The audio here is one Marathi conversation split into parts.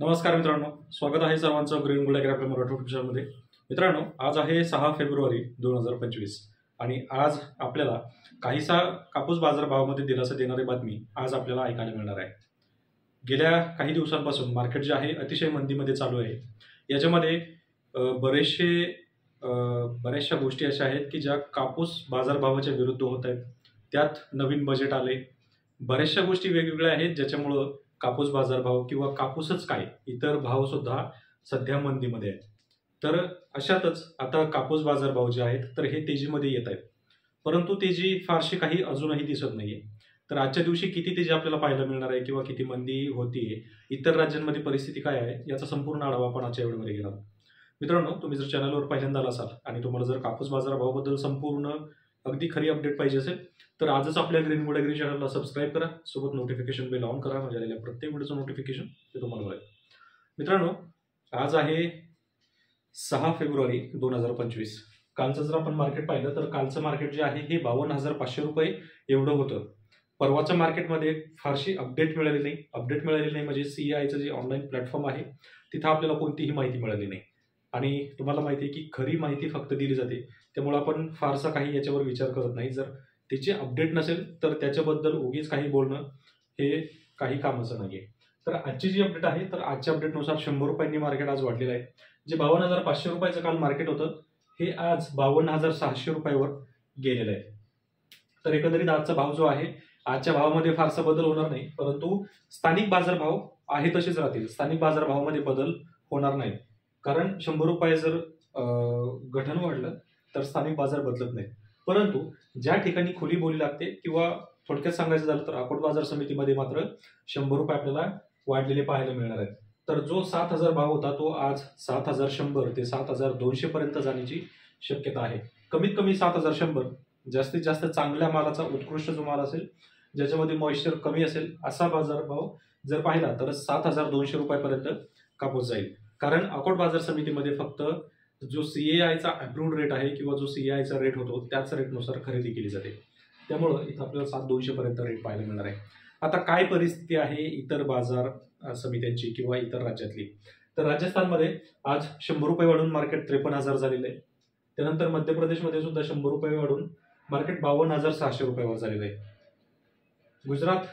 नमस्कार मित्रांनो, स्वागत आहे सर्वांचं ग्रीन गोल्ड ॲग्री आपल्या मराठी युट्यूब चॅनलमध्ये। मित्रांनो, आज आहे 6 फेब्रुवारी 2025 आणि आज आपल्याला काहीसा कापूस बाजार भावामध्ये दिलासा देणारी बातमी आज आपल्याला ऐकायला मिळणार आहे। गेल्या काही दिवसांपासून मार्केट जे आहे अतिशय मंदीमध्ये चालू आहे। याच्यामध्ये बऱ्याचशा गोष्टी अशा आहेत की ज्या कापूस बाजारभावाच्या विरुद्ध होत आहेत। त्यात नवीन बजेट आले, बऱ्याचशा गोष्टी वेगवेगळ्या आहेत ज्याच्यामुळं कापूस बाजारभाव किंवा कापूसच काय इतर भाव सुद्धा सध्या मंदीमध्ये आहेत। तर अशातच आता कापूस बाजारभाव जे आहेत तर हे तेजीमध्ये येत आहेत, परंतु तेजी फारशी काही अजूनही दिसत नाहीये। तर आजच्या दिवशी किती तेजी आपल्याला पाहायला मिळणार आहे किंवा किती मंदी होतीये, इतर राज्यांमध्ये परिस्थिती काय आहे याचा संपूर्ण आढावा आपण आजच्या व्हिडिओमध्ये घेणार आहोत। मित्रांनो, तुम्ही जर चॅनलवर पहिल्यांदा असाल आणि तुम्हाला जर कापूस बाजारभावाबद्दल संपूर्ण अगदी खरी अपडेट पाहिजे असेल तर आजच आपल्या ग्रीन गोल्ड ॲग्री चॅनलला सबस्क्राईब करा, सोबत नोटिफिकेशन बेल ऑन करा म्हणजे आलेल्या प्रत्येक व्हिडिओचं नोटिफिकेशन ते तुम्हाला मिळेल। मित्रांनो, आज आहे 6 फेब्रुवारी 2025। कालचं जर आपण मार्केट पाहिलं तर कालचं मार्केट जे आहे हे 52,500 रुपये एवढं होतं। परवाच्या मार्केटमध्ये फारशी अपडेट मिळाली नाही म्हणजे CEIचं जे ऑनलाईन प्लॅटफॉर्म आहे तिथं आपल्याला कोणतीही माहिती मिळाली नाही आणि तुम्हाला माहिती आहे की खरी माहिती फक्त दिली जाते, त्यामुळे आपण फारसा काही याच्यावर विचार करत नाही। जर त्याची अपडेट नसेल तर त्याच्याबद्दल उगीच काही बोलणं हे काही कामाचं नाहीये। तर आजची जी अपडेट आहे तर आजच्या अपडेटनुसार 100 रुपयांनी मार्केट आज वाढलेलं आहे। जे 52,500 रुपयाचं काल मार्केट होतं हे आज 52,600 रुपयावर गेलेलं आहे। तर एकंदरीत आजचा भाव जो आहे आजच्या भावामध्ये फारसा बदल होणार नाही, परंतु स्थानिक बाजारभाव आहे तसेच राहतील। स्थानिक बाजारभावामध्ये बदल होणार नाही, कारण 100 रुपये जर गठण वाढलं तर स्थानिक बाजार बदलत नाही। परंतु ज्या ठिकाणी खुली बोली लागते किंवा थोडक्यात सांगायचं झालं तर अकोट बाजार समितीमध्ये मात्र 100 रुपये आपल्याला वाढलेले पाहायला मिळणार आहेत। तर जो 7,000 भाव होता तो आज 7,100 ते 7,200 पर्यंत जाण्याची शक्यता आहे। कमीत कमी 7,100, जास्तीत जास्त चांगल्या मालाचा उत्कृष्ट जो माल असेल ज्याच्यामध्ये मॉइश्चर कमी असेल असा बाजारभाव जर पाहिला तर 7,200 रुपयापर्यंत कापूस जाईल। कारण अकोट बाजार समितीमध्ये फक्त जो CEIचा अप्रूव्ड रेट आहे किंवा जो CEIचा रेट होतो त्याच रेटनुसार खरेदी केली जाते, त्यामुळं इथं आपल्याला 7,200 पर्यंत रेट पाहायला मिळणार आहे। आता काय परिस्थिती आहे इतर बाजार समित्यांची किंवा इतर राज्यातली, तर राजस्थानमध्ये आज 100 रुपये वाढून मार्केट 53,000 झालेलं आहे। त्यानंतर मध्य प्रदेशमध्ये सुद्धा 100 रुपये वाढून मार्केट 52,600 रुपयावर झालेलं आहे। गुजरात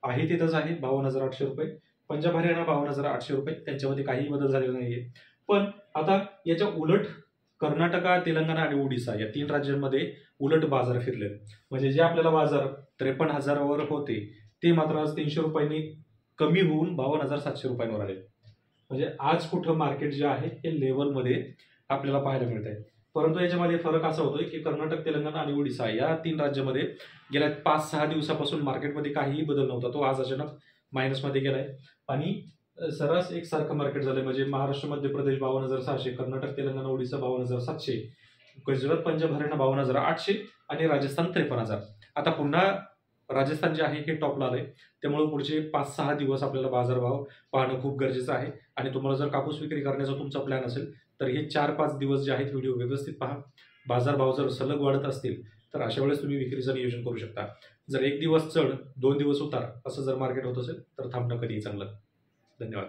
आहे तिथंच आहे 52,800 रुपये, पंजाब हरियाणा 52,800 रुपये, त्यांच्यामध्ये काही बदल झालेला नाहीये। पण आता याच्या उलट कर्नाटका, तेलंगणा आणि ओडिसा या 3 राज्यांमध्ये उलट बाजार फिरले, म्हणजे जे आपल्याला बाजार 53,000 वर होते ते मात्र आज 300 रुपयांनी कमी होऊन 52,700 रुपयांवर आले। म्हणजे आज कुठं मार्केट जे आहे हे लेवलमध्ये आपल्याला पाहायला मिळत आहे। परंतु याच्यामध्ये फरक असा होतोय की कर्नाटक, तेलंगणा आणि ओडिसा या 3 राज्यामध्ये गेल्या 5-6 दिवसापासून मार्केटमध्ये काहीही बदल नव्हता, तो आज अचानक मायनसमध्ये गेलाय आणि सरस एकसारखं मार्केट झालंय। म्हणजे महाराष्ट्र, मध्य प्रदेश 52,600, कर्नाटक, तेलंगणा, ओडिसा 52,700, गुजरात, पंजाब, हरियाणा 52,800 आणि राजस्थान 53,000। आता पुन्हा राजस्थान जे आहे हे टॉपला आलंय, त्यामुळे पुढचे 5-6 दिवस आपल्याला बाजारभाव पाहणं खूप गरजेचं आहे। आणि तुम्हाला जर कापूस विक्री करण्याचा तुमचा प्लॅन असेल तर हे 4-5 दिवस जे आहेत व्हिडिओ व्यवस्थित पहा। बाजारभाव जर सलग वाढत असतील तर अशा वेळेस तुम्ही विक्रीचं नियोजन करू शकता। जर 1 दिवस चढ 2 दिवस उतार असं जर मार्केट होत असेल तर थांबणं कधीही चांगलं। धन्यवाद।